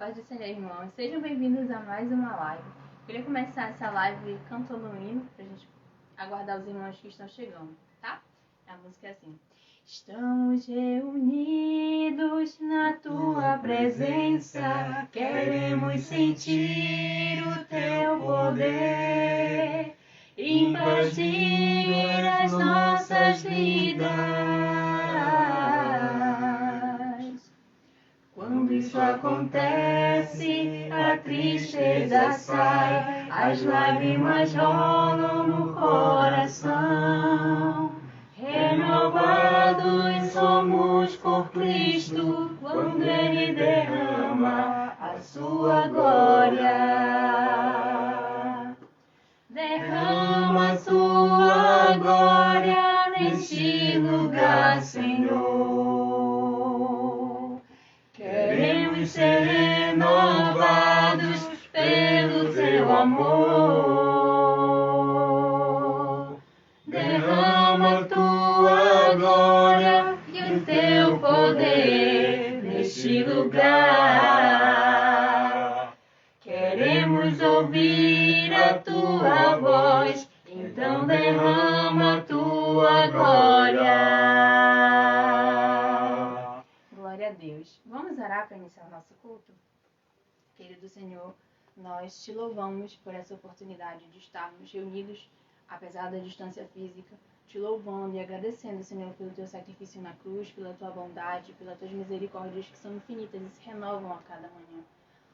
paz do Senhor, irmãos. Sejam bem-vindos a mais uma live. Queria começar essa live cantando um hino pra gente aguardar os irmãos que estão chegando, tá? A música é assim. Estamos reunidos na tua presença, queremos sentir o teu poder, invadir as nossas vidas. Quando isso acontece, a tristeza sai, as lágrimas rolam no coração. Renovados somos por Cristo, quando Ele derrama a sua glória. Derrama a sua glória neste lugar, Senhor. Queremos ser renovados pelo teu amor. Derrama a tua glória e o teu poder neste lugar. Queremos ouvir a tua voz, então derrama a tua glória. Glória a Deus. Vamos orar para iniciar o nosso culto? Querido Senhor, nós te louvamos por essa oportunidade de estarmos reunidos, apesar da distância física, te louvando e agradecendo, Senhor, pelo teu sacrifício na cruz, pela tua bondade, pelas tuas misericórdias que são infinitas e se renovam a cada manhã.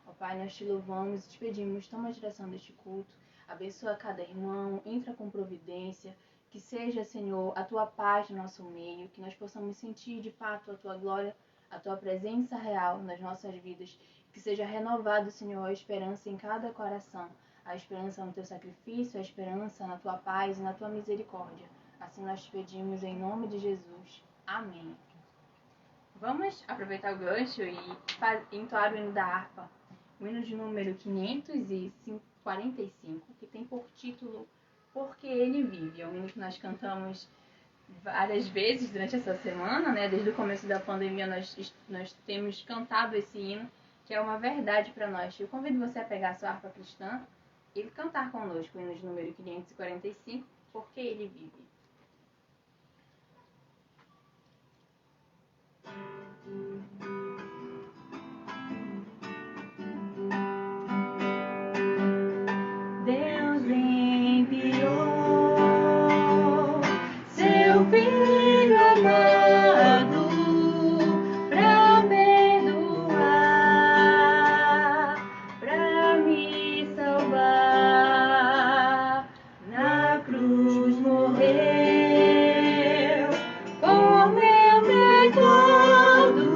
Ó Pai, nós te louvamos e te pedimos, toma a direção deste culto, abençoa cada irmão, entra com providência, que seja, Senhor, a tua paz no nosso meio, que nós possamos sentir de fato a tua glória, a tua presença real nas nossas vidas, que seja renovado, Senhor, a esperança em cada coração, a esperança no teu sacrifício, a esperança na tua paz e na tua misericórdia. Assim nós te pedimos em nome de Jesus. Amém. Vamos aproveitar o gancho e entoar o hino da harpa, o hino de número 545, que tem por título Porque Ele Vive. É um hino que nós cantamos várias vezes durante essa semana, né? Desde o começo da pandemia nós temos cantado esse hino, que é uma verdade para nós. Eu convido você a pegar a sua harpa cristã e cantar conosco o hino de número 545, Porque Ele Vive. Deus enviou seu Filho amado pra perdoar, pra me salvar. Na cruz morreu por meu pecado,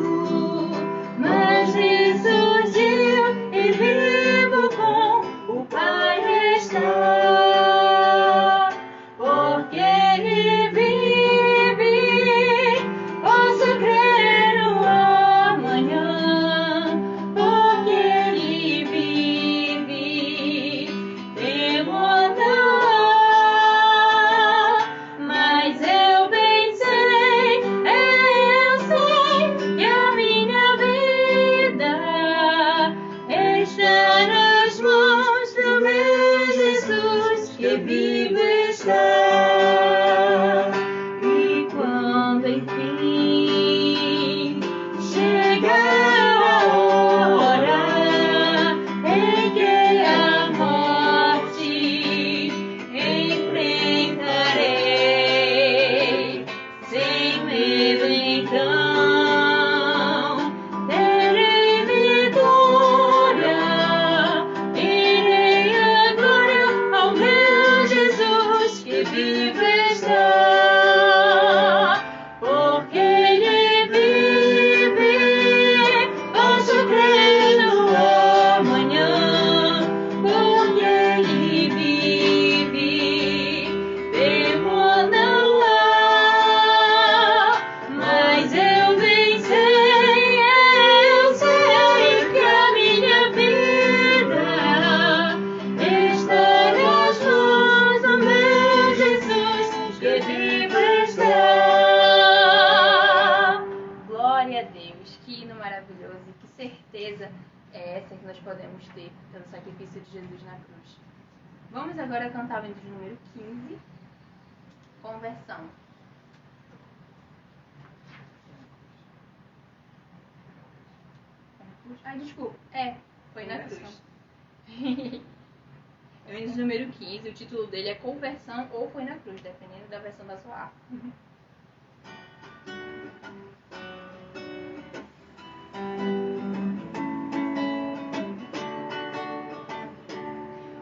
mas ressurgiu e vivo com o Pai está. Porque Ele vive, posso crer no amanhã. Porque Ele vive, temor não há. Mas eu bem sei, eu sei que a minha vida está nas mãos do meu Jesus, que vivo está. E quando enfim chegar a hora em que a morte enfrentarei, sem medo então terei vitória, irei a glória ao meu Jesus, que vivo está. Porque Ele vive, posso crer no amanhã. Porque Ele vive, temor não há. Mas eu bem sei, eu sei que a minha vida está nas mãos do meu Jesus, que vivo está. Glória a Deus, que hino maravilhoso, que certeza é essa que nós podemos ter pelo sacrifício de Jesus na cruz. Vamos agora cantar o hino de número 15, Conversão. Ai, desculpa. Foi na cruz. É o hino de número 15, o título dele é Conversão ou Foi na Cruz, dependendo da versão da sua harpa.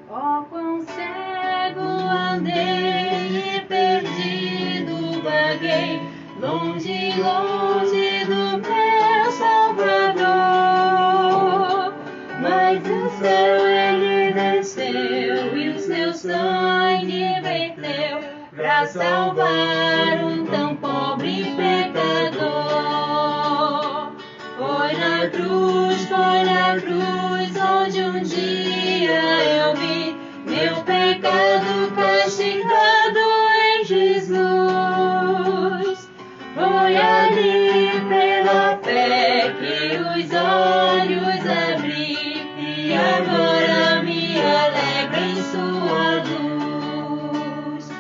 Oh, quão cego andei e perdido vaguei, longe, longe do meu Salvador. Mas o céu ele desceu e o seu sangue verteu pra salvar um tão pobre pecador. Foi na cruz onde um dia eu vi meu pecado castigado em Jesus. Foi ali pela fé que os olhos abri e agora me alegro em sua luz.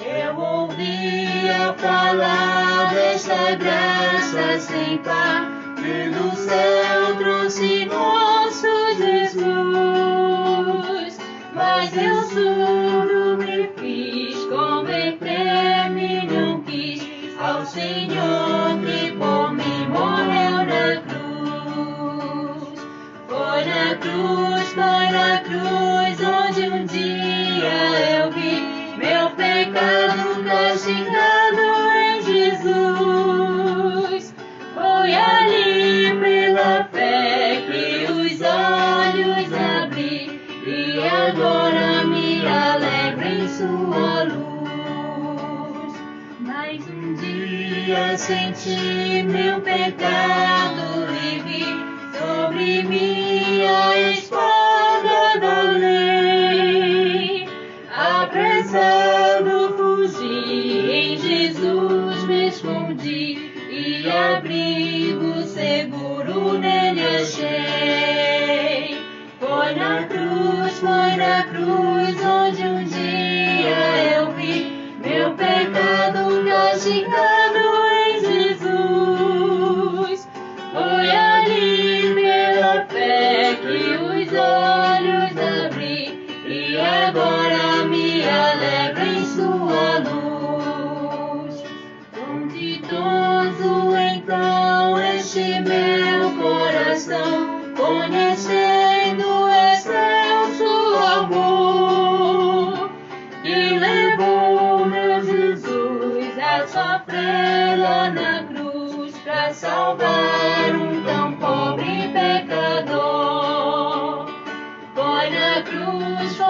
Eu ouvia falar desta graça sem par, que do céu trouxe nosso Jesus. Mas eu surdo me fiz, converter-me não quis ao Senhor que por mim morreu na cruz. Foi na cruz onde um dia eu vi meu pecado castigado em Jesus. Foi ali pela fé que os olhos abri e agora me alegro em sua luz. Mais um dia senti meu pecado e vi sobre mim a espada da lei. Apressado fugi, em Jesus me escondi e abrigo seguro nele achei. Foi na cruz onde um dia eu vi meu pecado castigado em Jesus. Foi ali pela fé que os olhos abri e agora me alegro em sua luz. Quão ditoso então este meu coração, conhecendo excelso amor, que levou meu Jesus a sofrer lá na cruz pra salvar um tão pobre pecador. Foi na cruz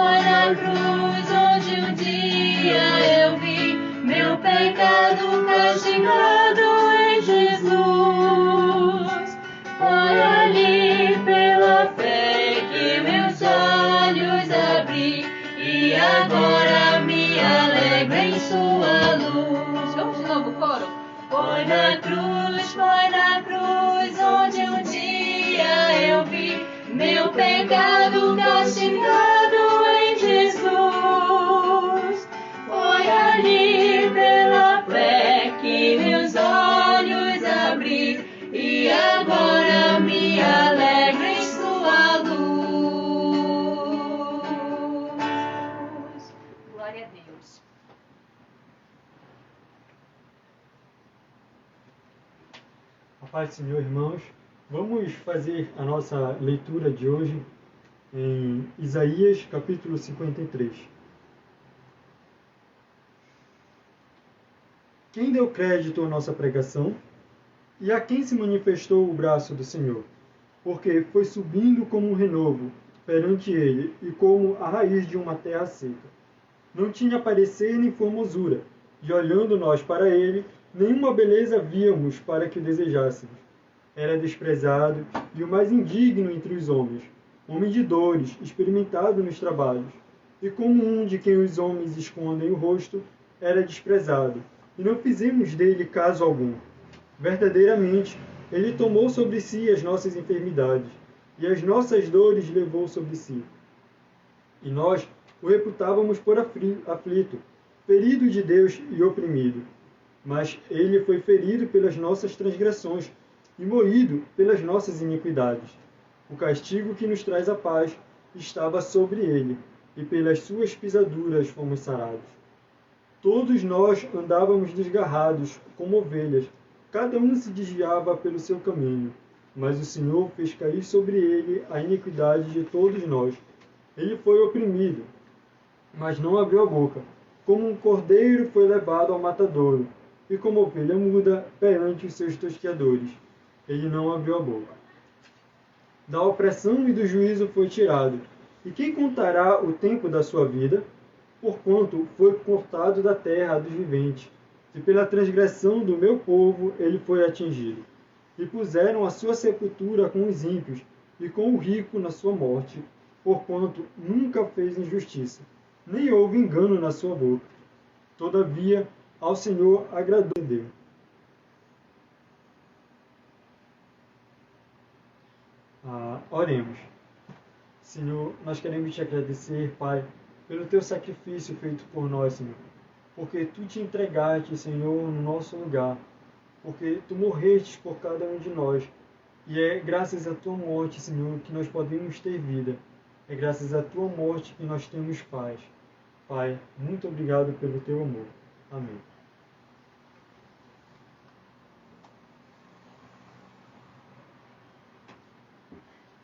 onde um dia eu vi meu pecado castigado em Jesus. Foi ali pela fé que meus olhos abri e agora me alegro em sua luz. Vamos de novo, coro. Foi na cruz onde um dia eu vi meu pecado castigado em Jesus. Foi ali pela fé que meus olhos abri e agora me alegro em sua luz. Glória a Deus. A paz do Senhor, irmãos. Vamos fazer a nossa leitura de hoje em Isaías, capítulo 53. Quem deu crédito à nossa pregação? E a quem se manifestou o braço do Senhor? Porque foi subindo como um renovo perante ele e como a raiz de uma terra seca. Não tinha parecer nem formosura, e olhando nós para ele, nenhuma beleza víamos para que o desejássemos. Era desprezado e o mais indigno entre os homens, homem de dores, experimentado nos trabalhos. E como um de quem os homens escondem o rosto, era desprezado, e não fizemos dele caso algum. Verdadeiramente, ele tomou sobre si as nossas enfermidades, e as nossas dores levou sobre si. E nós o reputávamos por aflito, ferido de Deus e oprimido. Mas ele foi ferido pelas nossas transgressões e moído pelas nossas iniquidades. O castigo que nos traz a paz estava sobre ele, e pelas suas pisaduras fomos sarados. Todos nós andávamos desgarrados, como ovelhas, cada um se desviava pelo seu caminho, mas o Senhor fez cair sobre ele a iniquidade de todos nós. Ele foi oprimido, mas não abriu a boca. Como um cordeiro foi levado ao matadouro, e como ovelha muda perante os seus tosqueadores. Ele não abriu a boca. Da opressão e do juízo foi tirado. E quem contará o tempo da sua vida? Porquanto foi cortado da terra dos viventes, e pela transgressão do meu povo ele foi atingido. E puseram a sua sepultura com os ímpios, e com o rico na sua morte, porquanto nunca fez injustiça, nem houve engano na sua boca. Todavia, ao Senhor agradou. Oremos. Senhor, nós queremos te agradecer, Pai, pelo teu sacrifício feito por nós, Senhor. Porque tu te entregaste, Senhor, no nosso lugar. Porque tu morreste por cada um de nós. E é graças à tua morte, Senhor, que nós podemos ter vida. É graças à tua morte que nós temos paz. Pai, muito obrigado pelo teu amor. Amém.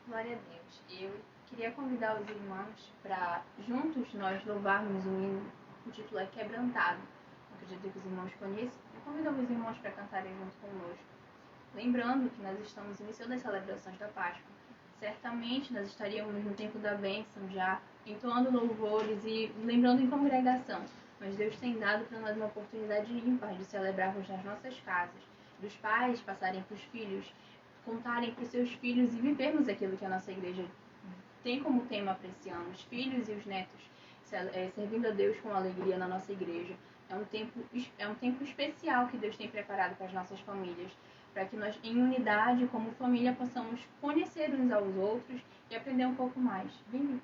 Glória a Deus. Eu queria convidar os irmãos para juntos nós louvarmos o hino. O título é Quebrantado. Acredito que os irmãos conheçam. Eu convido os irmãos para cantarem junto conosco. Lembrando que nós estamos iniciando as celebrações da Páscoa. Certamente nós estaríamos no tempo da bênção já, entoando louvores e lembrando em congregação. Mas Deus tem dado para nós uma oportunidade ímpar de celebrarmos nas nossas casas. Dos pais passarem para os filhos, contarem para os seus filhos e vivermos aquilo que a nossa igreja tem como tema para esse ano. Os filhos e os netos servindo a Deus com alegria na nossa igreja. É um tempo especial que Deus tem preparado para as nossas famílias, para que nós, em unidade, como família, possamos conhecer uns aos outros e aprender um pouco mais. Vem.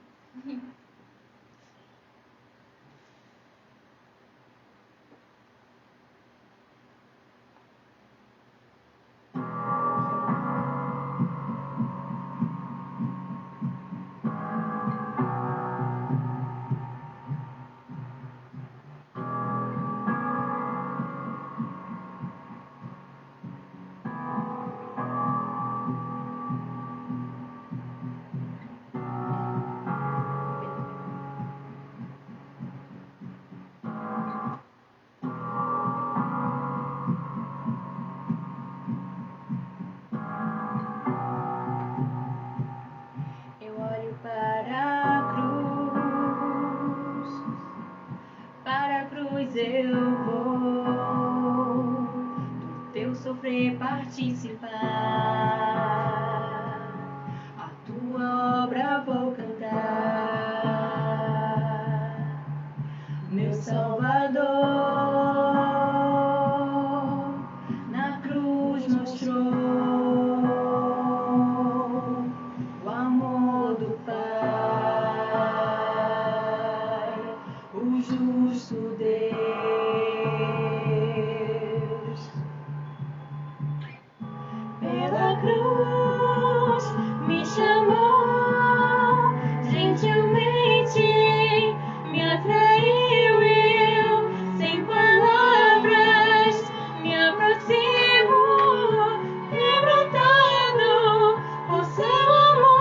Eu vou do teu sofrer participar, a tua obra vou cantar, meu Salvador na cruz mostrou o amor do Pai, o justo Deus. Pela cruz me chamou, gentilmente me atraiu e eu, sem palavras, me aproximo, quebrantado por seu amor.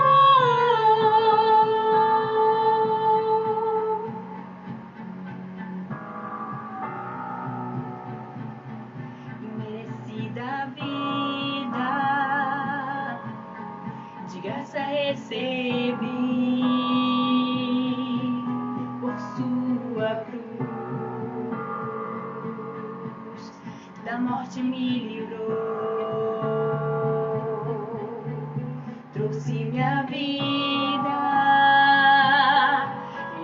Merecida vida, de graça recebi, por sua cruz, da morte me livrou, trouxe minha vida,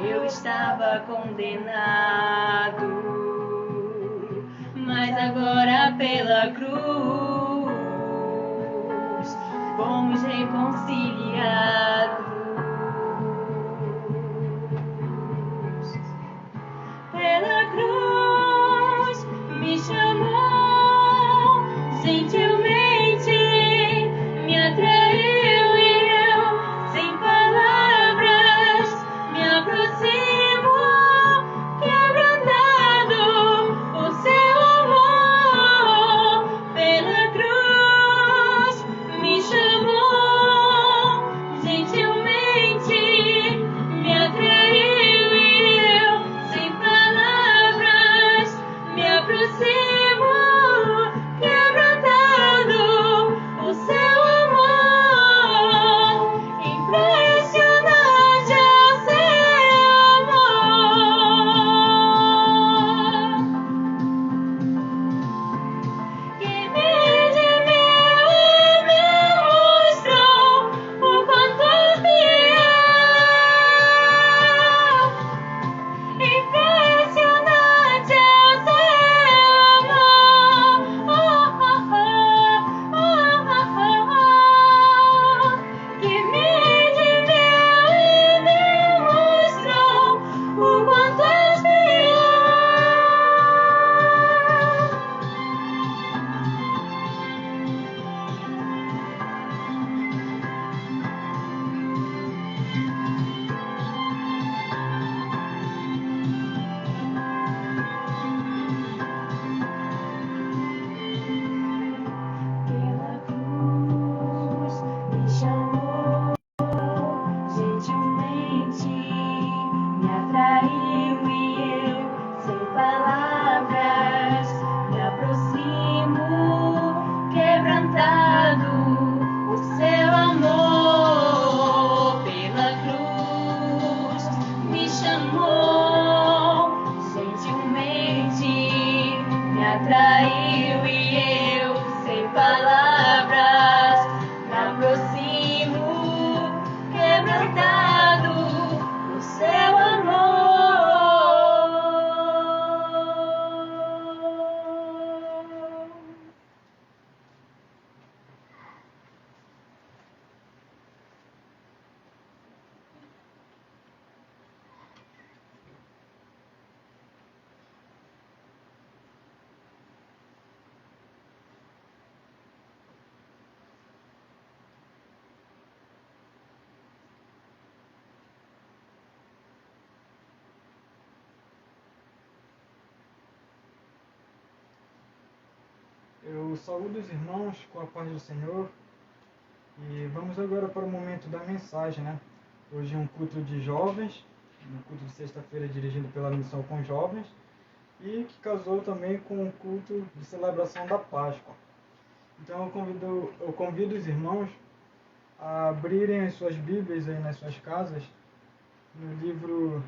eu estava condenado, mas agora pela cruz, como fomos reconciliados. Pela cruz me chamou, gentilmente me atraiu e eu, sem palavras, me aproximo, quebrantado o seu amor. Pela cruz me chamou, gentilmente me atraiu e eu, sem palavras, me aproximo, quebrantado o seu amor. Impressionante é o seu amor, que me redimiu e me mostrou o quanto és fiel. Impressionante é o seu amor, que me redimiu e me mostrou o quanto és fiel. Pela cruz me chamou, gentilmente me atraiu e eu, sem palavras, me aproximo, quebrantado o seu amor. Pela cruz me chamou, gentilmente me atraiu e eu, sem palavras, me aproximo, quebrantado o seu amor. Eu saúdo os irmãos com a paz do Senhor e vamos agora para o momento da mensagem, né? Hoje é um culto de jovens, um culto de sexta-feira dirigido pela Missão com Jovens e que casou também com o culto de celebração da Páscoa. Então eu convido os irmãos a abrirem as suas Bíblias aí nas suas casas no livro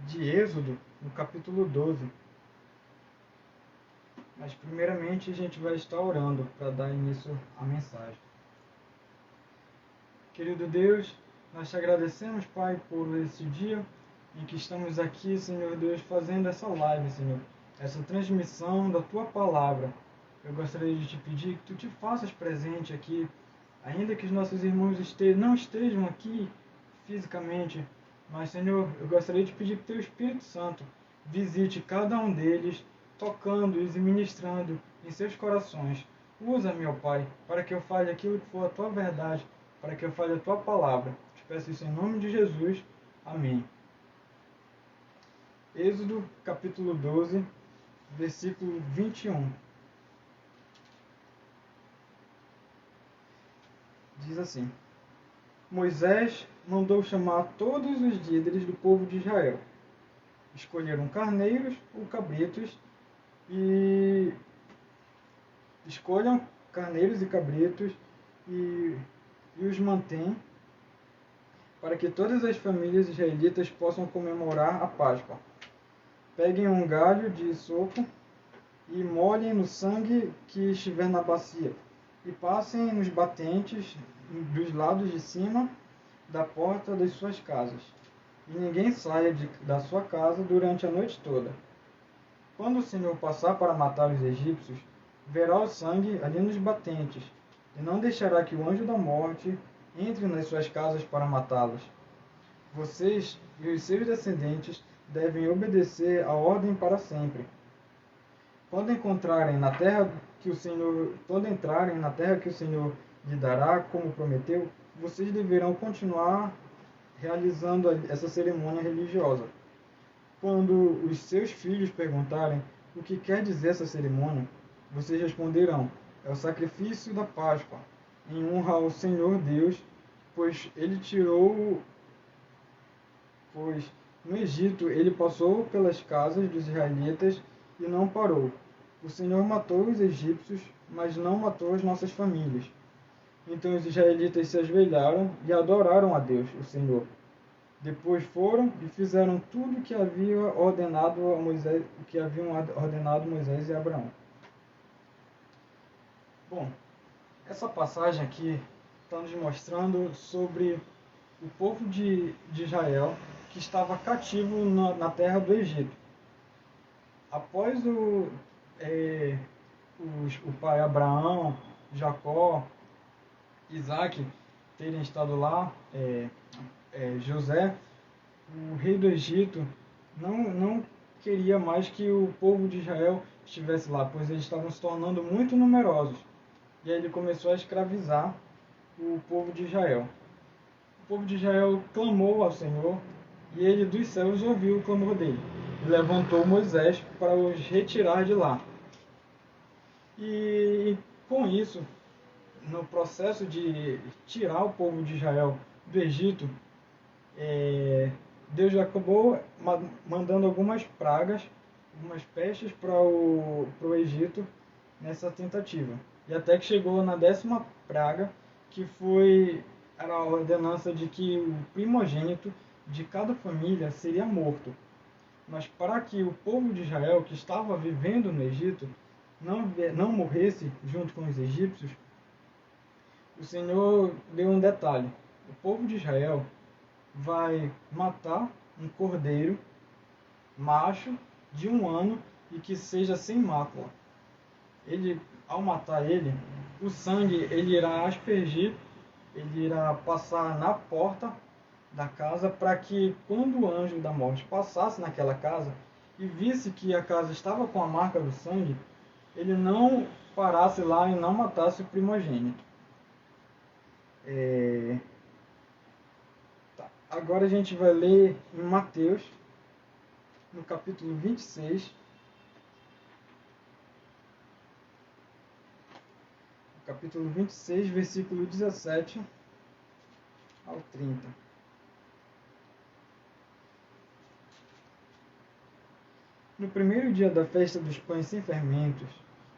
de Êxodo, no capítulo 12. Mas primeiramente a gente vai estar orando para dar início à mensagem. Querido Deus, nós te agradecemos, Pai, por esse dia em que estamos aqui, Senhor Deus, fazendo essa live, Senhor, essa transmissão da Tua Palavra. Eu gostaria de te pedir que Tu te faças presente aqui, ainda que os nossos irmãos não estejam aqui fisicamente, mas, Senhor, eu gostaria de pedir que Teu Espírito Santo visite cada um deles, tocando-os e ministrando em seus corações. Usa-me, ó Pai, para que eu fale aquilo que for a Tua verdade, para que eu fale a Tua palavra. Te peço isso em nome de Jesus. Amém. Êxodo, capítulo 12, versículo 21. Diz assim: Moisés mandou chamar todos os líderes do povo de Israel. Escolheram carneiros ou cabritos e escolham carneiros e cabritos e os mantém para que todas as famílias israelitas possam comemorar a Páscoa. Peguem um galho de sopo e molhem no sangue que estiver na bacia e passem nos batentes dos lados de cima da porta das suas casas. E ninguém saia da sua casa durante a noite toda. Quando o Senhor passar para matar os egípcios, verá o sangue ali nos batentes, e não deixará que o anjo da morte entre nas suas casas para matá-los. Vocês e os seus descendentes devem obedecer a ordem para sempre. Quando entrarem na terra que o Senhor lhe dará, como prometeu, vocês deverão continuar realizando essa cerimônia religiosa. Quando os seus filhos perguntarem o que quer dizer essa cerimônia, vocês responderão: é o sacrifício da Páscoa, em honra ao Senhor Deus, pois no Egito ele passou pelas casas dos israelitas e não parou. O Senhor matou os egípcios, mas não matou as nossas famílias. Então os israelitas se ajoelharam e adoraram a Deus, o Senhor. Depois foram e fizeram tudo o que haviam ordenado Moisés e Abraão. Bom, essa passagem aqui está nos mostrando sobre o povo de Israel que estava cativo na terra do Egito. Após o pai Abraão, Jacó, Isaac terem estado lá, José, o rei do Egito, não queria mais que o povo de Israel estivesse lá, pois eles estavam se tornando muito numerosos. E aí ele começou a escravizar o povo de Israel. O povo de Israel clamou ao Senhor, e ele dos céus ouviu o clamor dele. E levantou Moisés para os retirar de lá. E com isso, no processo de tirar o povo de Israel do Egito, Deus já acabou mandando algumas pragas, algumas pestes para o Egito nessa tentativa. E até que chegou na 10ª praga, que era a ordenança de que o primogênito de cada família seria morto. Mas para que o povo de Israel, que estava vivendo no Egito, não morresse junto com os egípcios, o Senhor deu um detalhe. O povo de Israel vai matar um cordeiro macho de 1 ano e que seja sem mácula. Ao matar ele, o sangue ele irá aspergir, ele irá passar na porta da casa, para que quando o anjo da morte passasse naquela casa e visse que a casa estava com a marca do sangue, ele não parasse lá e não matasse o primogênito. Agora a gente vai ler em Mateus, no capítulo 26, versículo 17 ao 30. No primeiro dia da festa dos pães sem fermentos,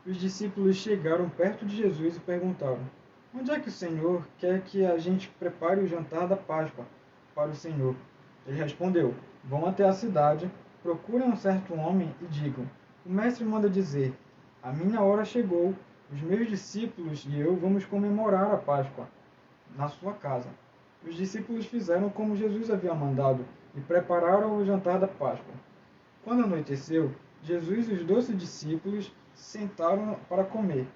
os discípulos chegaram perto de Jesus e perguntaram: onde é que o Senhor quer que a gente prepare o jantar da Páscoa para o Senhor? Ele respondeu: vão até a cidade, procurem um certo homem e digam: o mestre manda dizer, a minha hora chegou, os meus discípulos e eu vamos comemorar a Páscoa na sua casa. Os discípulos fizeram como Jesus havia mandado e prepararam o jantar da Páscoa. Quando anoiteceu, Jesus e os 12 discípulos sentaram para comer.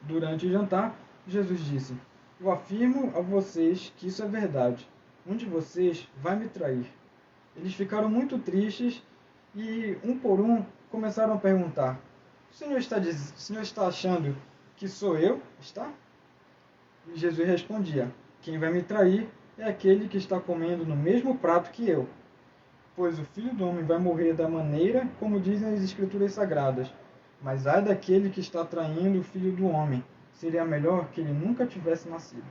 Durante o jantar, Jesus disse: eu afirmo a vocês que isso é verdade. Um de vocês vai me trair. Eles ficaram muito tristes e, um por um, começaram a perguntar: o senhor está achando que sou eu? Está? E Jesus respondia: quem vai me trair é aquele que está comendo no mesmo prato que eu. Pois o Filho do Homem vai morrer da maneira como dizem as Escrituras Sagradas. Mas ai daquele que está traindo o Filho do Homem. Seria melhor que ele nunca tivesse nascido.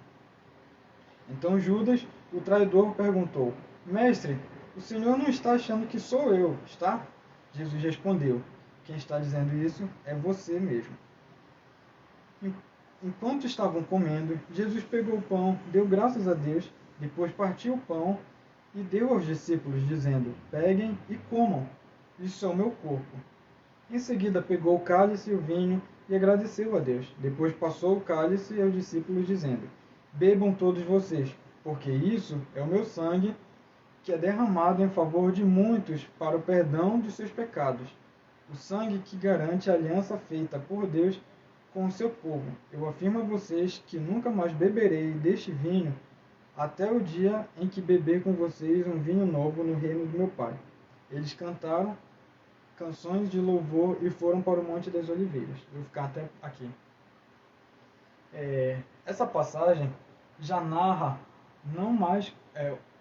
Então Judas, o traidor, perguntou: mestre, o senhor não está achando que sou eu, está? Jesus respondeu: quem está dizendo isso é você mesmo. Enquanto estavam comendo, Jesus pegou o pão, deu graças a Deus, depois partiu o pão e deu aos discípulos, dizendo: peguem e comam, isso é o meu corpo. Em seguida pegou o cálice e o vinho e agradeceu a Deus. Depois passou o cálice aos discípulos, dizendo: bebam todos vocês, porque isso é o meu sangue, que é derramado em favor de muitos para o perdão de seus pecados. O sangue que garante a aliança feita por Deus com o seu povo. Eu afirmo a vocês que nunca mais beberei deste vinho até o dia em que beber com vocês um vinho novo no reino do meu Pai. Eles cantaram canções de louvor e foram para o Monte das Oliveiras. Vou ficar até aqui. Essa passagem já narra, não mais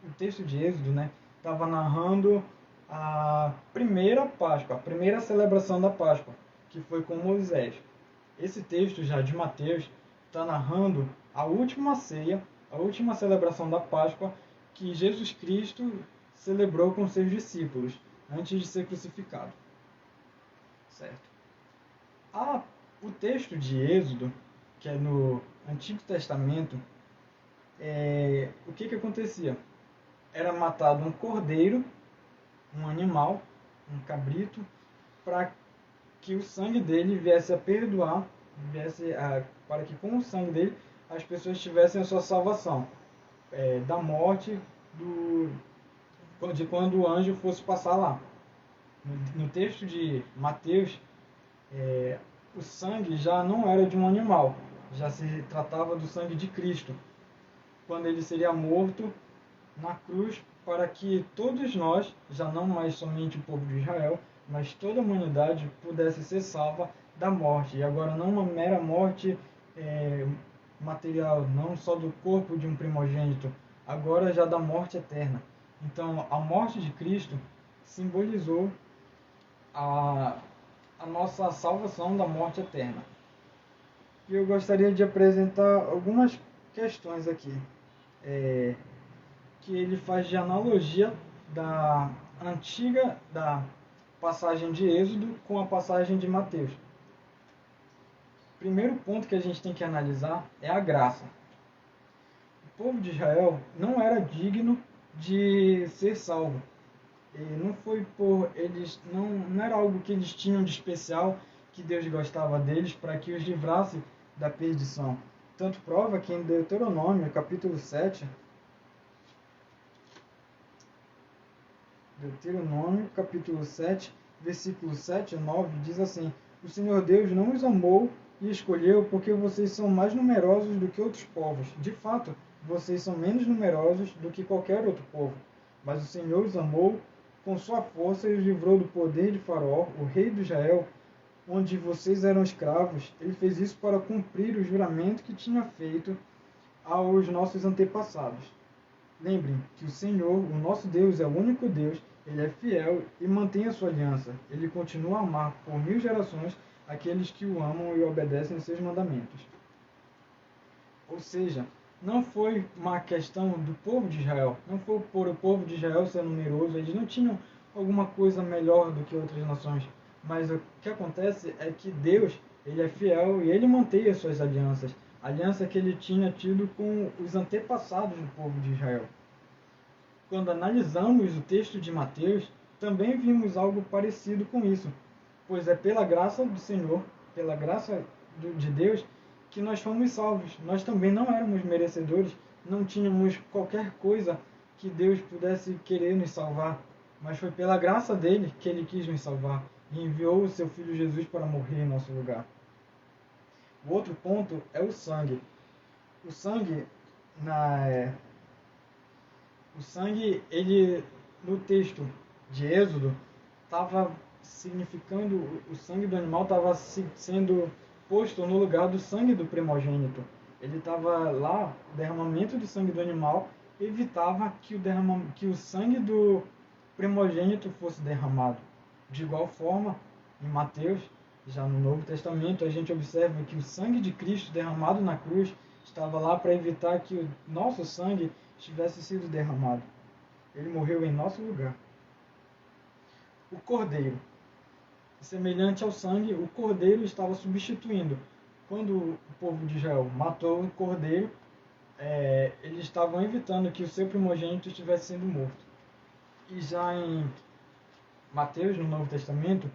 o texto de Êxodo, né? Estava narrando a primeira Páscoa, a primeira celebração da Páscoa, que foi com Moisés. Esse texto já de Mateus está narrando a última ceia, a última celebração da Páscoa que Jesus Cristo celebrou com seus discípulos antes de ser crucificado. Certo? O texto de Êxodo, que é no Antigo Testamento, o que acontecia? Era matado um cordeiro, um animal, um cabrito, para que o sangue dele viesse a perdoar, para que com o sangue dele as pessoas tivessem a sua salvação da morte de quando o anjo fosse passar lá. No texto de Mateus, o sangue já não era de um animal, já se tratava do sangue de Cristo, quando ele seria morto na cruz para que todos nós, já não mais somente o povo de Israel, mas toda a humanidade pudesse ser salva da morte. E agora não uma mera morte material, não só do corpo de um primogênito, agora já da morte eterna. Então a morte de Cristo simbolizou a nossa salvação da morte eterna. E eu gostaria de apresentar algumas questões aqui, que ele faz de analogia da passagem de Êxodo com a passagem de Mateus. O primeiro ponto que a gente tem que analisar é a graça. O povo de Israel não era digno de ser salvo. E não foi por eles, não era algo que eles tinham de especial, que Deus gostava deles para que os livrasse da perdição. Tanto prova que em Deuteronômio, capítulo 7, Deuteronômio, capítulo 7, versículos 7 e 9, diz assim: O Senhor Deus não os amou e escolheu porque vocês são mais numerosos do que outros povos. De fato, vocês são menos numerosos do que qualquer outro povo. Mas o Senhor os amou com sua força e os livrou do poder de Faraó, o rei de Israel, onde vocês eram escravos. Ele fez isso para cumprir o juramento que tinha feito aos nossos antepassados. Lembrem que o Senhor, o nosso Deus, é o único Deus, ele é fiel e mantém a sua aliança. Ele continua a amar por 1000 gerações aqueles que o amam e obedecem aos seus mandamentos. Ou seja, não foi uma questão do povo de Israel, não foi por o povo de Israel ser numeroso, eles não tinham alguma coisa melhor do que outras nações. Mas o que acontece é que Deus, ele é fiel e ele mantém as suas alianças. A aliança que ele tinha tido com os antepassados do povo de Israel. Quando analisamos o texto de Mateus, também vimos algo parecido com isso, pois é pela graça do Senhor, pela graça de Deus, que nós fomos salvos. Nós também não éramos merecedores, não tínhamos qualquer coisa que Deus pudesse querer nos salvar, mas foi pela graça dele que ele quis nos salvar e enviou o seu Filho Jesus para morrer em nosso lugar. O outro ponto é o sangue. O sangue, ele no texto de Êxodo estava significando, o sangue do animal estava sendo posto no lugar do sangue do primogênito. Ele estava lá, o derramamento de sangue do animal evitava que o sangue do primogênito fosse derramado. De igual forma, em Mateus, já no Novo Testamento, a gente observa que o sangue de Cristo derramado na cruz estava lá para evitar que o nosso sangue tivesse sido derramado. Ele morreu em nosso lugar. O cordeiro. Semelhante ao sangue, o cordeiro estava substituindo. Quando o povo de Israel matou o cordeiro, eles estavam evitando que o seu primogênito estivesse sendo morto. E já em Mateus, no Novo Testamento,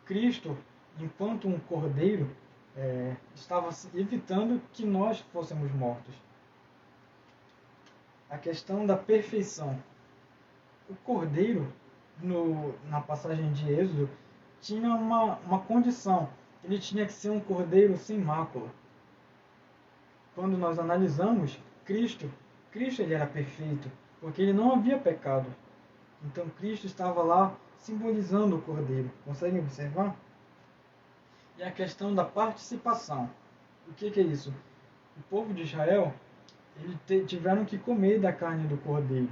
Cristo, enquanto um cordeiro, estava evitando que nós fôssemos mortos. A questão da perfeição. O cordeiro, na passagem de Êxodo, tinha uma condição. ele tinha que ser um cordeiro sem mácula. Quando nós analisamos Cristo ele era perfeito, porque ele não havia pecado. Então Cristo estava lá simbolizando o cordeiro. Conseguem observar? E a questão da participação. O que é isso? O povo de Israel, eles tiveram que comer da carne do cordeiro,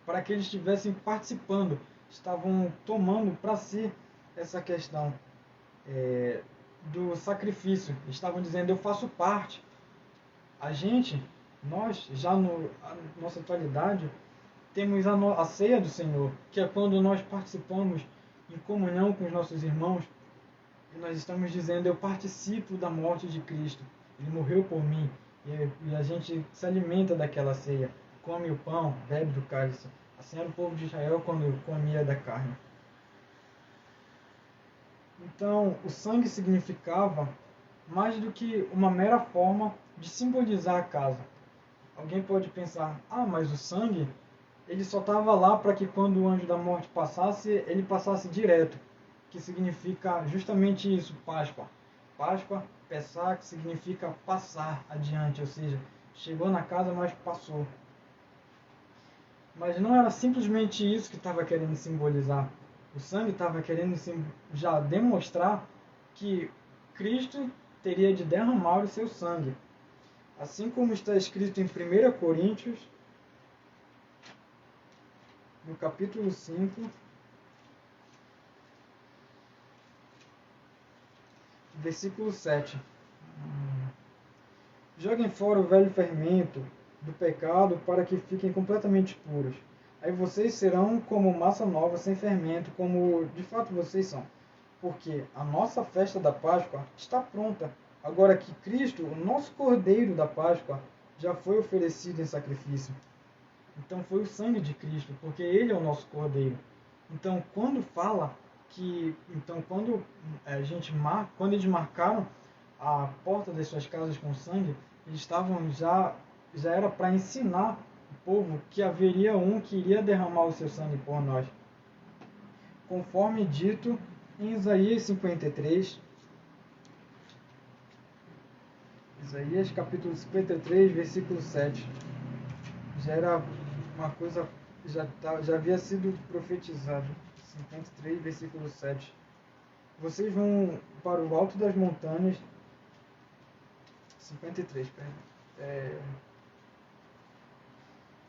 para que eles estivessem participando, estavam tomando para si essa questão do sacrifício. Estavam dizendo, eu faço parte. Nós, já na nossa atualidade, temos a ceia do Senhor, que é quando nós participamos em comunhão com os nossos irmãos, e nós estamos dizendo, eu participo da morte de Cristo, Ele morreu por mim, e a gente se alimenta daquela ceia, come o pão, bebe do cálice. Assim era o povo de Israel quando comia da carne. Então, o sangue significava mais do que uma mera forma de simbolizar a casa. Alguém pode pensar, mas o sangue, ele só estava lá para que quando o anjo da morte passasse, ele passasse direto, que significa justamente isso, Páscoa. Páscoa, Pessah, que significa passar adiante, ou seja, chegou na casa, mas passou. Mas não era simplesmente isso que estava querendo simbolizar. O sangue estava querendo já demonstrar que Cristo teria de derramar o seu sangue. Assim como está escrito em 1 Coríntios, no capítulo 5, versículo 7. Joguem fora o velho fermento do pecado para que fiquem completamente puros. Aí vocês serão como massa nova sem fermento, como de fato vocês são. Porque a nossa festa da Páscoa está pronta. Agora que Cristo, o nosso Cordeiro da Páscoa, já foi oferecido em sacrifício. Então foi o sangue de Cristo, porque Ele é o nosso Cordeiro. Então quando quando eles marcaram a porta das suas casas com sangue, eles estavam já era para ensinar o povo que haveria um que iria derramar o seu sangue por nós. Conforme dito em Isaías 53, Isaías capítulo 53, versículo 7. Já era uma coisa, já havia sido profetizado. 53, versículo 7. Vocês vão para o alto das montanhas. 53, perdão.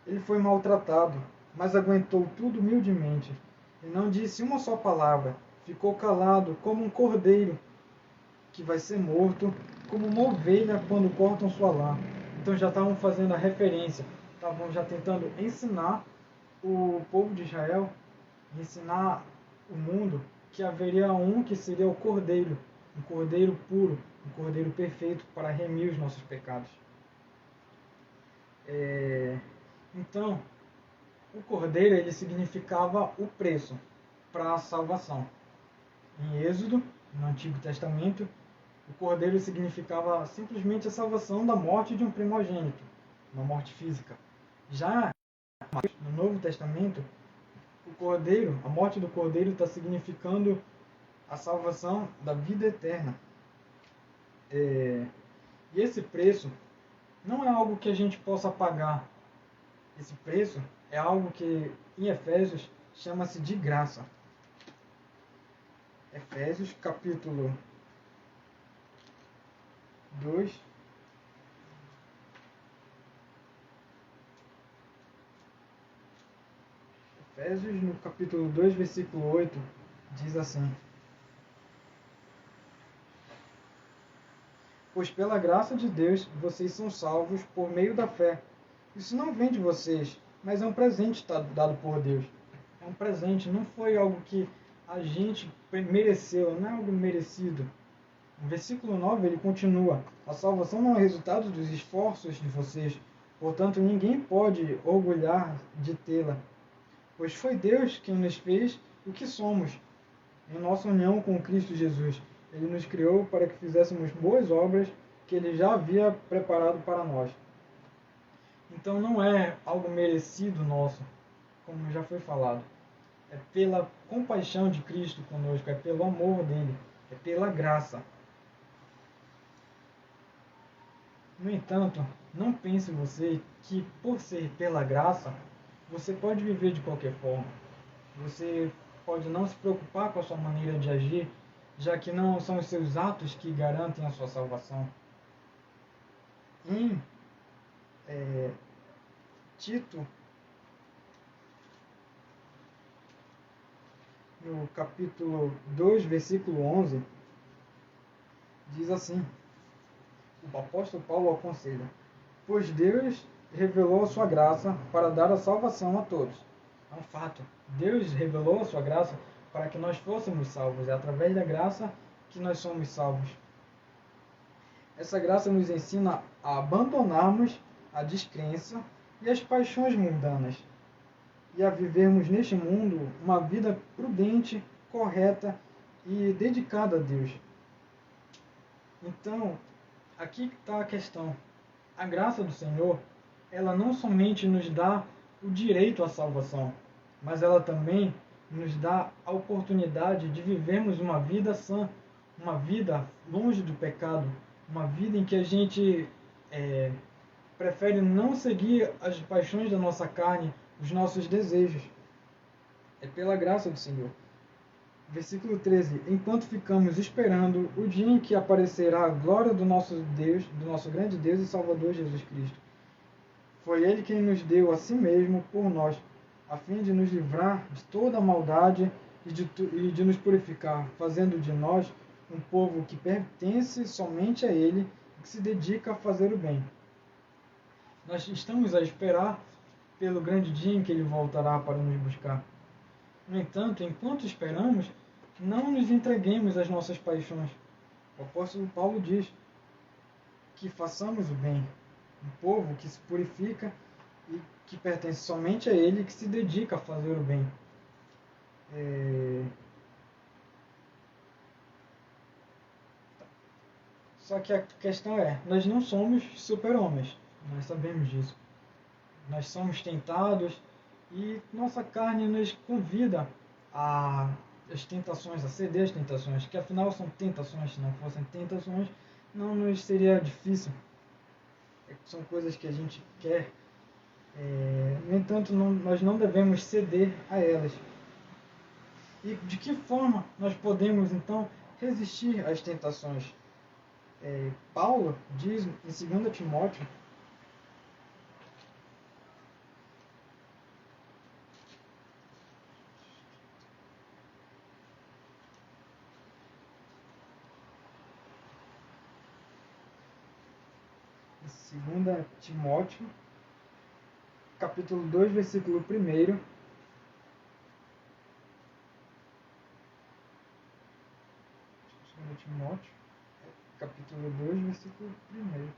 Ele foi maltratado, mas aguentou tudo humildemente. E não disse uma só palavra. Ficou calado como um cordeiro que vai ser morto, como uma ovelha quando cortam sua lã. Então já estavam fazendo a referência. Estavam já tentando ensinar o povo de Israel, ensinar o mundo, que haveria um que seria o cordeiro, um cordeiro puro, um cordeiro perfeito para remir os nossos pecados. Então, o cordeiro ele significava o preço para a salvação. Em Êxodo, no Antigo Testamento, o cordeiro significava simplesmente a salvação da morte de um primogênito, uma morte física. Já no Novo Testamento, o cordeiro, a morte do cordeiro está significando a salvação da vida eterna. E esse preço não é algo que a gente possa pagar. Esse preço é algo que em Efésios chama-se de graça. Efésios capítulo 2. Efésios no capítulo 2, versículo 8, diz assim: Pois pela graça de Deus vocês são salvos por meio da fé. Isso não vem de vocês, mas é um presente dado por Deus. É um presente, não foi algo que a gente mereceu, não é algo merecido. No versículo 9 ele continua: A salvação não é resultado dos esforços de vocês, portanto ninguém pode orgulhar de tê-la. Pois foi Deus quem nos fez o que somos, em nossa união com Cristo Jesus. Ele nos criou para que fizéssemos boas obras que Ele já havia preparado para nós. Então não é algo merecido nosso, como já foi falado. É pela compaixão de Cristo conosco, é pelo amor dele, é pela graça. No entanto, não pense você que, por ser pela graça, você pode viver de qualquer forma. Você pode não se preocupar com a sua maneira de agir, já que não são os seus atos que garantem a sua salvação. Em Tito, no capítulo 2, versículo 11, diz assim: o apóstolo Paulo aconselha: pois Deus revelou a sua graça para dar a salvação a todos. É um fato. Deus revelou a sua graça para que nós fôssemos salvos. É através da graça que nós somos salvos. Essa graça nos ensina a abandonarmos a descrença e as paixões mundanas e a vivermos neste mundo uma vida prudente, correta e dedicada a Deus. Então, aqui está a questão. A graça do Senhor, ela não somente nos dá o direito à salvação, mas ela também nos dá a oportunidade de vivermos uma vida sã, uma vida longe do pecado, uma vida em que a gente prefere não seguir as paixões da nossa carne, os nossos desejos. É pela graça do Senhor. Versículo 13. Enquanto ficamos esperando o dia em que aparecerá a glória do nosso Deus, do nosso grande Deus e Salvador Jesus Cristo. Foi Ele quem nos deu a si mesmo por nós, a fim de nos livrar de toda a maldade e de nos purificar, fazendo de nós um povo que pertence somente a Ele e que se dedica a fazer o bem. Nós estamos a esperar pelo grande dia em que Ele voltará para nos buscar. No entanto, enquanto esperamos, não nos entreguemos às nossas paixões. O apóstolo Paulo diz que façamos o bem, um povo que se purifica e que pertence somente a Ele, que se dedica a fazer o bem. Só que a questão é, nós não somos super-homens, nós sabemos disso. Nós somos tentados e nossa carne nos convida às tentações, a ceder às tentações, que afinal são tentações. Se não fossem tentações, não nos seria difícil. São coisas que a gente quer. No entanto, nós não devemos ceder a elas. E de que forma nós podemos, então, resistir às tentações? Paulo diz em 2 Timóteo, capítulo 2, versículo 1. 2 Timóteo, capítulo 2, versículo 1.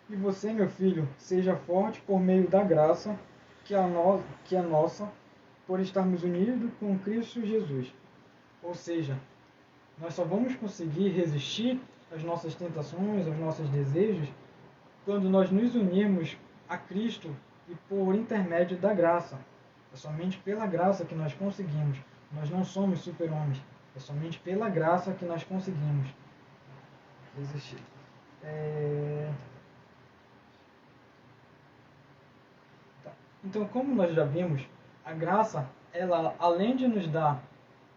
E você, meu filho, seja forte por meio da graça que é nossa, por estarmos unidos com Cristo Jesus. Ou seja, nós só vamos conseguir resistir às nossas tentações, aos nossos desejos, quando nós nos unirmos a Cristo e por intermédio da graça. É somente pela graça que nós conseguimos. Nós não somos super-homens. É somente pela graça que nós conseguimos resistir. Então, como nós já vimos, a graça, ela, além de nos dar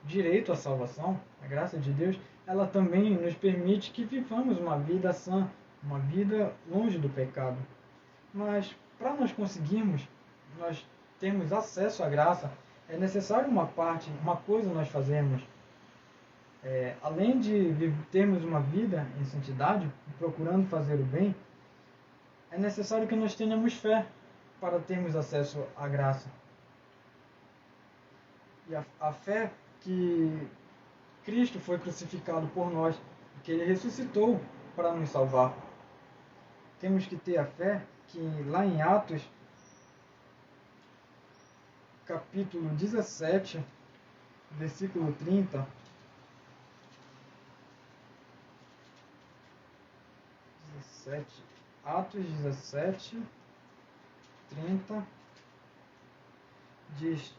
direito à salvação, a graça de Deus, ela também nos permite que vivamos uma vida sã, uma vida longe do pecado. Mas, para nós conseguirmos, nós termos acesso à graça, é necessário uma coisa nós fazermos. Além de termos uma vida em santidade, procurando fazer o bem, é necessário que nós tenhamos fé para termos acesso à graça. E a fé que Cristo foi crucificado por nós, que Ele ressuscitou para nos salvar. Temos que ter a fé que lá em Atos, capítulo 17, versículo 30, Atos 17, 30, diz: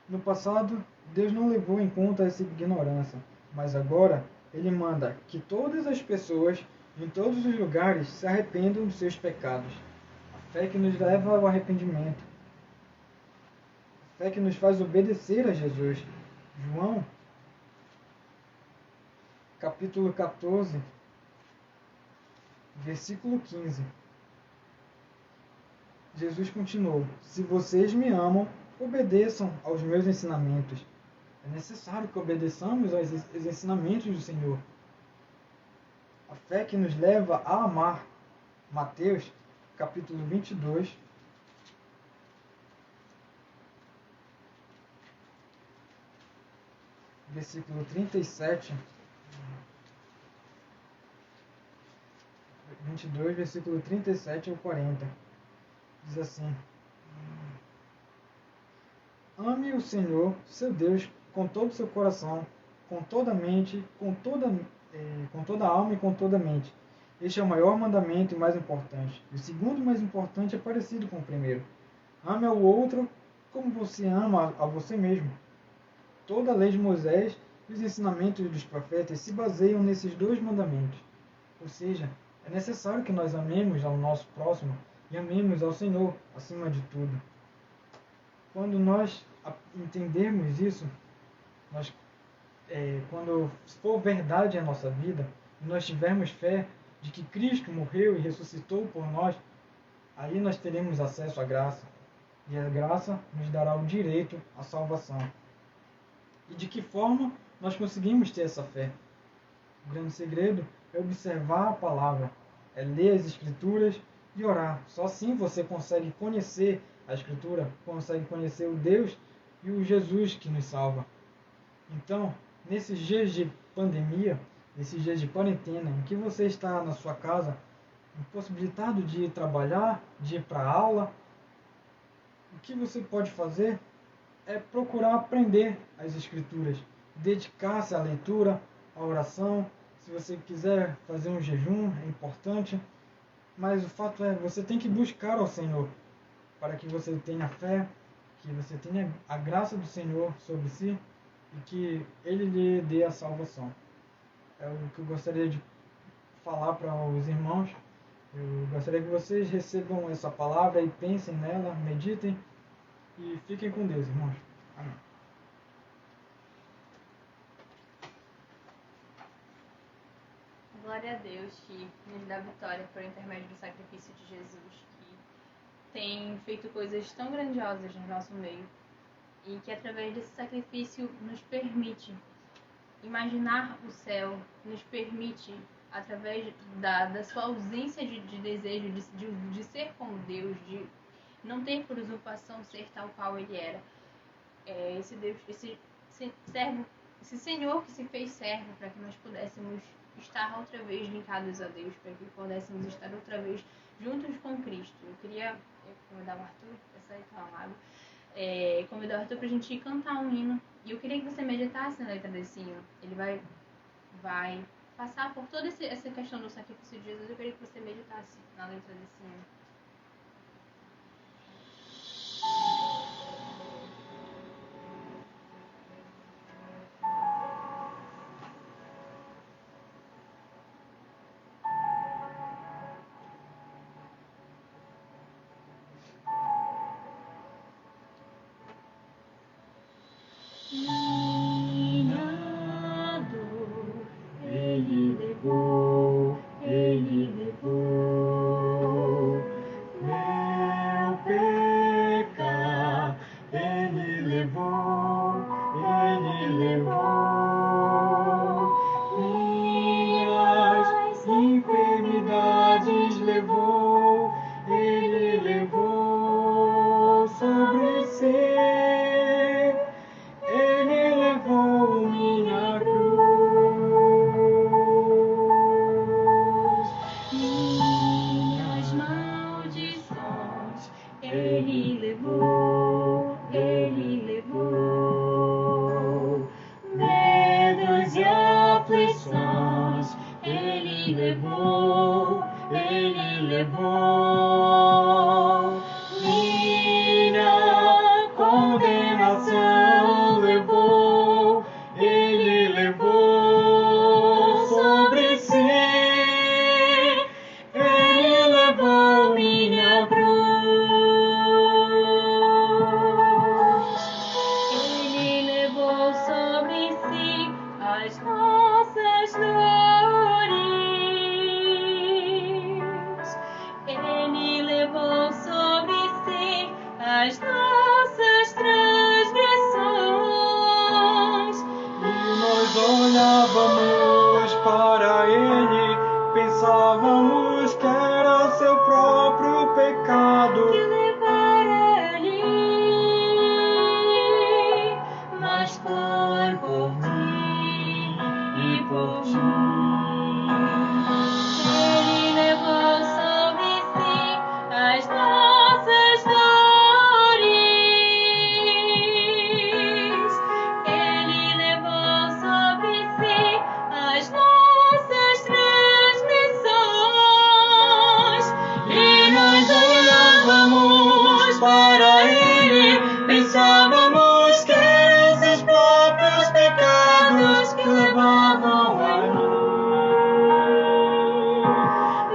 no passado, Deus não levou em conta essa ignorância, mas agora Ele manda que todas as pessoas, em todos os lugares, se arrependam dos seus pecados. A fé que nos leva ao arrependimento. A fé que nos faz obedecer a Jesus. João, capítulo 14, versículo 15. Jesus continuou: se vocês me amam, obedeçam aos meus ensinamentos. É necessário que obedeçamos aos ensinamentos do Senhor. A fé que nos leva a amar. Mateus, capítulo 22, versículo 37. 22, versículo 37 ao 40. Diz assim: ame o Senhor, seu Deus, com todo o seu coração, com toda a mente, com toda a alma e com toda a mente. Este é o maior mandamento e mais importante. O segundo mais importante é parecido com o primeiro. Ame ao outro como você ama a você mesmo. Toda a lei de Moisés e os ensinamentos dos profetas se baseiam nesses dois mandamentos. Ou seja, é necessário que nós amemos ao nosso próximo e amemos ao Senhor acima de tudo. Quando nós entendermos isso, quando for verdade a nossa vida, e nós tivermos fé de que Cristo morreu e ressuscitou por nós, aí nós teremos acesso à graça. E a graça nos dará o direito à salvação. E de que forma nós conseguimos ter essa fé? O grande segredo é observar a palavra, é ler as Escrituras e orar. Só assim você consegue conhecer a Escritura, consegue conhecer o Deus e o Jesus que nos salva. Então, nesses dias de pandemia, nesses dias de quarentena, em que você está na sua casa, impossibilitado de ir trabalhar, de ir para a aula, o que você pode fazer é procurar aprender as Escrituras, dedicar-se à leitura, à oração. Se você quiser fazer um jejum, é importante, mas o fato é, você tem que buscar ao Senhor, para que você tenha fé, que você tenha a graça do Senhor sobre si e que Ele lhe dê a salvação. É o que eu gostaria de falar para os irmãos. Eu gostaria que vocês recebam essa palavra e pensem nela, meditem e fiquem com Deus, irmãos. Amém. Glória a Deus que nos dá vitória por intermédio do sacrifício de Jesus, que tem feito coisas tão grandiosas no nosso meio e que através desse sacrifício nos permite imaginar o céu, nos permite, através da sua ausência de desejo de ser como Deus, de não ter por usurpação ser tal qual Ele era. Esse Deus, esse servo, esse Senhor que se fez servo para que nós pudéssemos estar outra vez linkados a Deus, para que pudéssemos estar outra vez juntos com Cristo. Eu queria convidar o Arthur, eu sei que é amado, convidar o Arthur para a gente cantar um hino. E eu queria que você meditasse na letra desse hino. Ele vai passar por toda essa questão do sacrifício de Jesus. Eu queria que você meditasse na letra desse hino. Condenação levou, Ele levou. as nossas transgressões. E nós olhávamos para ele, pensávamos que era seu próprio pecado Que levara ali, mas foi por ti e por ti. Ele levou sobre si as nossas dores. Ele levou sobre si as nossas transgressões. E nós olhávamos para ele, pensávamos que eram seus próprios pecados que levavam a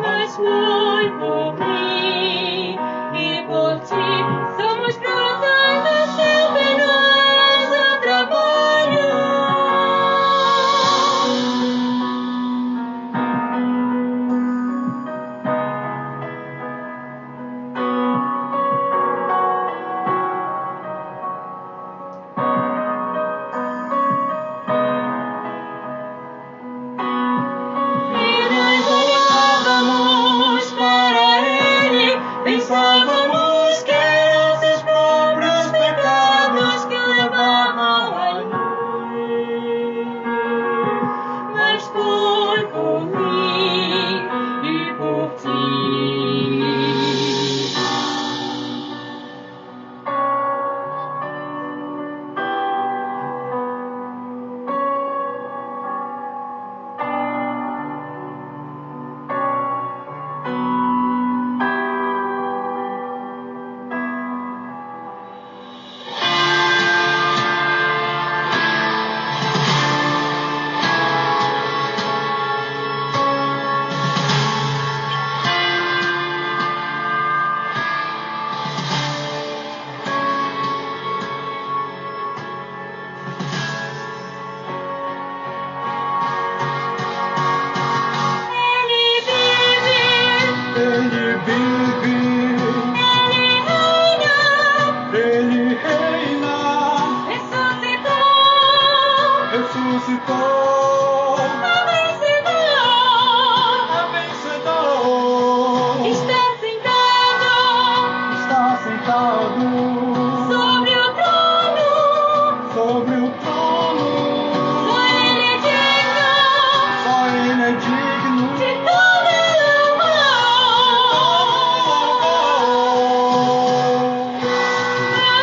mas foi por mim e por ti. Somos frutos do seu penoso trabalho. E nós olhávamos para ele, pensávamos que eram seus próprios pecados que levavam a mas foi por mim e por ti. Ele vive, ele reina, ressuscitou, é vencedor, está sentado sobre o trono. sobre o trono, Só ele é digno só ele é digno de toda louvor.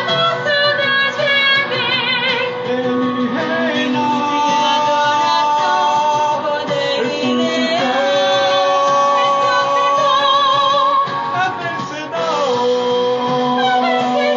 Nosso Deus vive, ele reina, poder e ressuscitou, ressuscitou. é vencedor.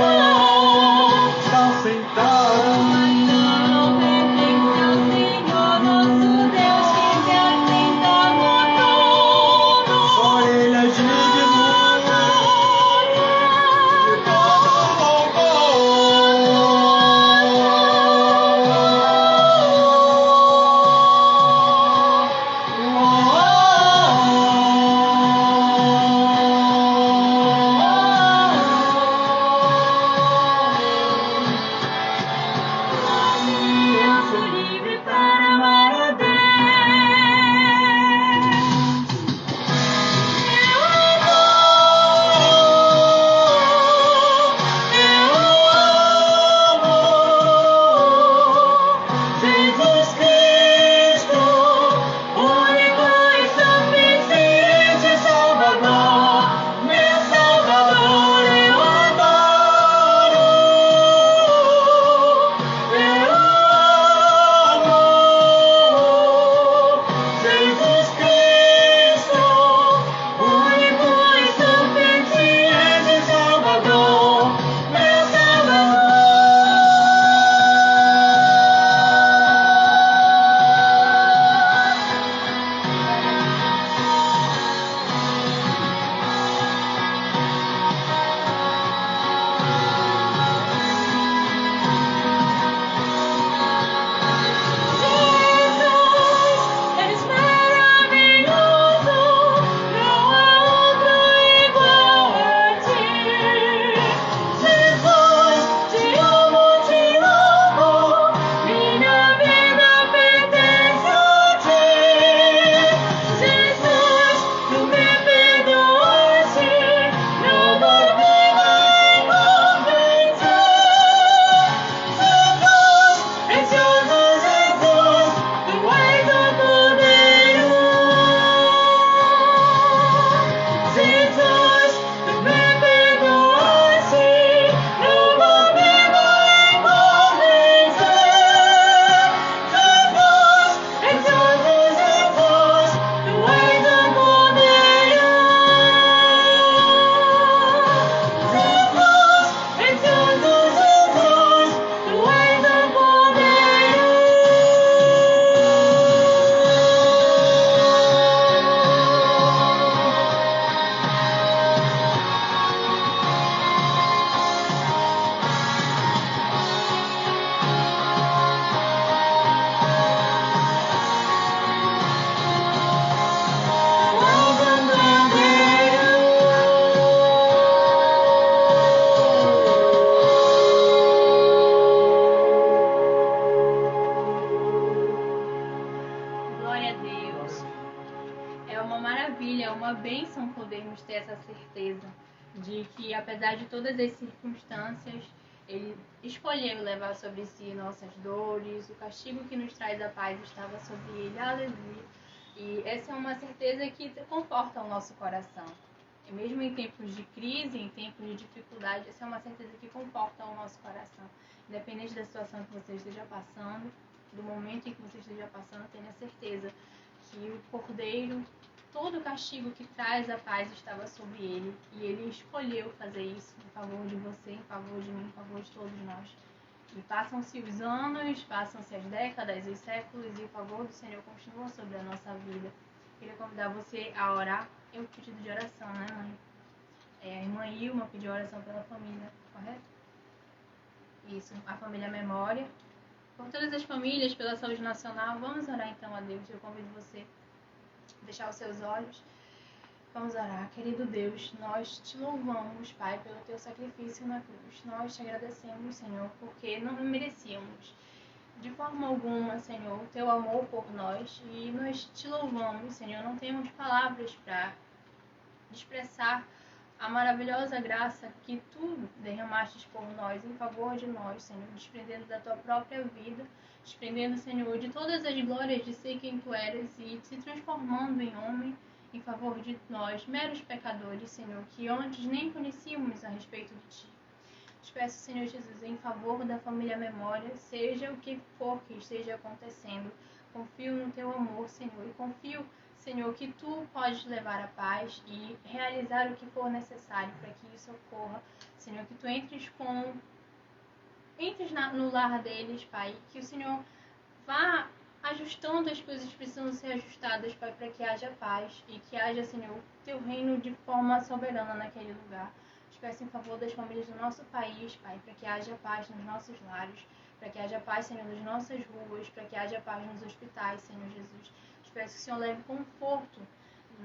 uma bênção podermos ter essa certeza de que, apesar de todas as circunstâncias, Ele escolheu levar sobre si nossas dores, o castigo que nos traz a paz estava sobre Ele. Aleluia! E essa é uma certeza que conforta o nosso coração. E mesmo em tempos de crise, em tempos de dificuldade, essa é uma certeza que conforta o nosso coração. Independente da situação que você esteja passando, do momento em que você esteja passando, tenha certeza que o Cordeiro, todo o castigo que traz a paz estava sobre ele. E ele escolheu fazer isso em favor de você, em favor de mim, em favor de todos nós. E passam-se os anos, passam-se as décadas, os séculos, e o favor do Senhor continua sobre a nossa vida. Queria convidar você a orar. É um pedido de oração, né, mãe? A irmã Ilma pediu oração pela família, correto? Isso, a família Memória. Por todas as famílias, pela saúde nacional, vamos orar então a Deus. Eu convido você a fechar os seus olhos. Vamos orar. Querido Deus, nós te louvamos, Pai, pelo teu sacrifício na cruz. Nós te agradecemos, Senhor, porque não merecíamos de forma alguma, Senhor, o teu amor por nós. E nós te louvamos, Senhor. Não temos palavras para expressar a maravilhosa graça que tu derramaste por nós, em favor de nós, Senhor, desprendendo da tua própria vida, desprendendo, Senhor, de todas as glórias de ser quem tu eras e se transformando em homem em favor de nós, meros pecadores, Senhor, que antes nem conhecíamos a respeito de ti. Te peço, Senhor Jesus, em favor da família Memória, seja o que for que esteja acontecendo, confio no teu amor, Senhor, e confio, Senhor, que tu podes levar a paz e realizar o que for necessário para que isso ocorra. Senhor, que tu entres no lar deles, Pai, que o Senhor vá ajustando as coisas que precisam ser ajustadas, Pai, para que haja paz e que haja, Senhor, teu reino de forma soberana naquele lugar. Te peço em favor das famílias do nosso país, Pai, para que haja paz nos nossos lares, para que haja paz, Senhor, nas nossas ruas, para que haja paz nos hospitais, Senhor Jesus. Te peço que o Senhor leve conforto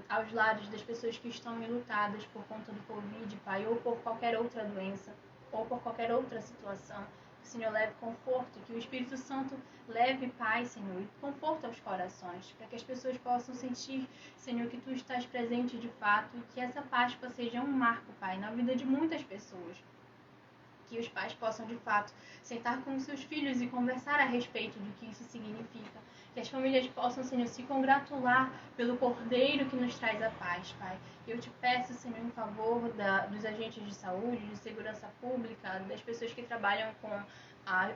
aos lares das pessoas que estão enlutadas por conta do Covid, Pai, ou por qualquer outra doença, ou por qualquer outra situação. Que o Senhor leve conforto, que o Espírito Santo leve paz, Senhor, e conforto aos corações, para que as pessoas possam sentir, Senhor, que tu estás presente de fato e que essa Páscoa seja um marco, Pai, na vida de muitas pessoas. Que os pais possam, de fato, sentar com os seus filhos e conversar a respeito do que isso significa. Que as famílias possam, Senhor, se congratular pelo Cordeiro que nos traz a paz, Pai. Eu te peço, Senhor, em favor dos agentes de saúde, de segurança pública, das pessoas que trabalham com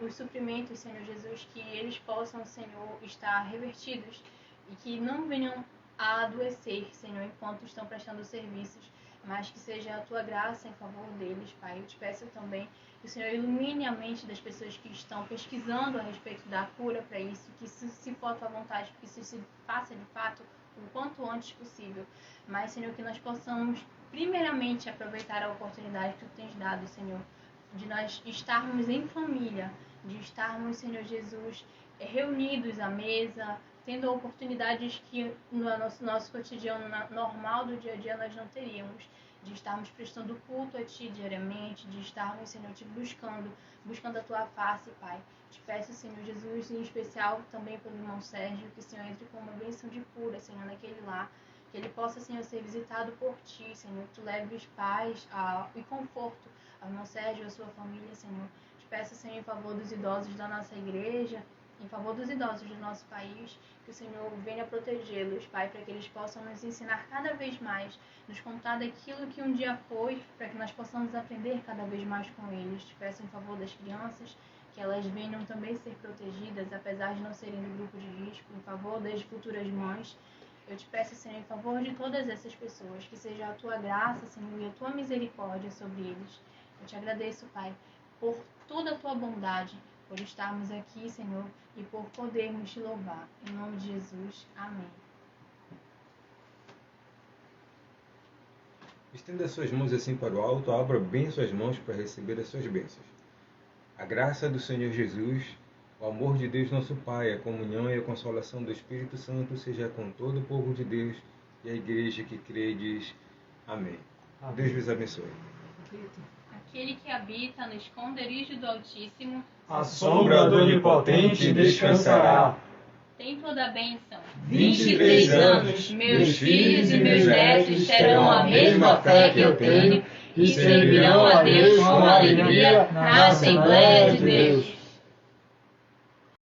os suprimentos, Senhor Jesus, que eles possam, Senhor, estar revertidos e que não venham a adoecer, Senhor, enquanto estão prestando serviços, mas que seja a tua graça em favor deles, Pai. Eu te peço também que o Senhor ilumine a mente das pessoas que estão pesquisando a respeito da cura para isso, que se for a tua vontade, que isso se faça de fato o quanto antes possível. Mas, Senhor, que nós possamos primeiramente aproveitar a oportunidade que tu tens dado, Senhor, de nós estarmos em família, de estarmos, Senhor Jesus, reunidos à mesa, tendo oportunidades que no nosso cotidiano normal do dia a dia nós não teríamos, de estarmos prestando culto a Ti diariamente, de estarmos, Senhor, Te buscando a Tua face, Pai. Te peço, Senhor Jesus, em especial também pelo irmão Sérgio, que o Senhor entre com uma bênção de cura, Senhor, naquele lar, que ele possa, Senhor, ser visitado por Ti, Senhor, que Tu leves paz e conforto ao irmão Sérgio e à sua família, Senhor. Te peço, Senhor, em favor dos idosos da nossa igreja, em favor dos idosos do nosso país, que o Senhor venha protegê-los, Pai, para que eles possam nos ensinar cada vez mais, nos contar daquilo que um dia foi, para que nós possamos aprender cada vez mais com eles. Te peço em favor das crianças, que elas venham também ser protegidas, apesar de não serem do grupo de risco, em favor das futuras mães. Eu te peço, Senhor, em favor de todas essas pessoas, que seja a tua graça, Senhor, e a tua misericórdia sobre eles. Eu te agradeço, Pai, por toda a tua bondade, por estarmos aqui, Senhor, e por podermos te louvar. Em nome de Jesus. Amém. Estenda suas mãos assim para o alto, abra bem suas mãos para receber as suas bênçãos. A graça do Senhor Jesus, o amor de Deus nosso Pai, a comunhão e a consolação do Espírito Santo seja com todo o povo de Deus e a igreja que crê diz amém. Amém. Deus vos abençoe. Aquele que habita no esconderijo do Altíssimo, A sombra do Onipotente descansará. Templo da Bênção. 23 anos. Meus filhos e meus netos terão a mesma fé que eu tenho e servirão a Deus com alegria na Assembleia de Deus.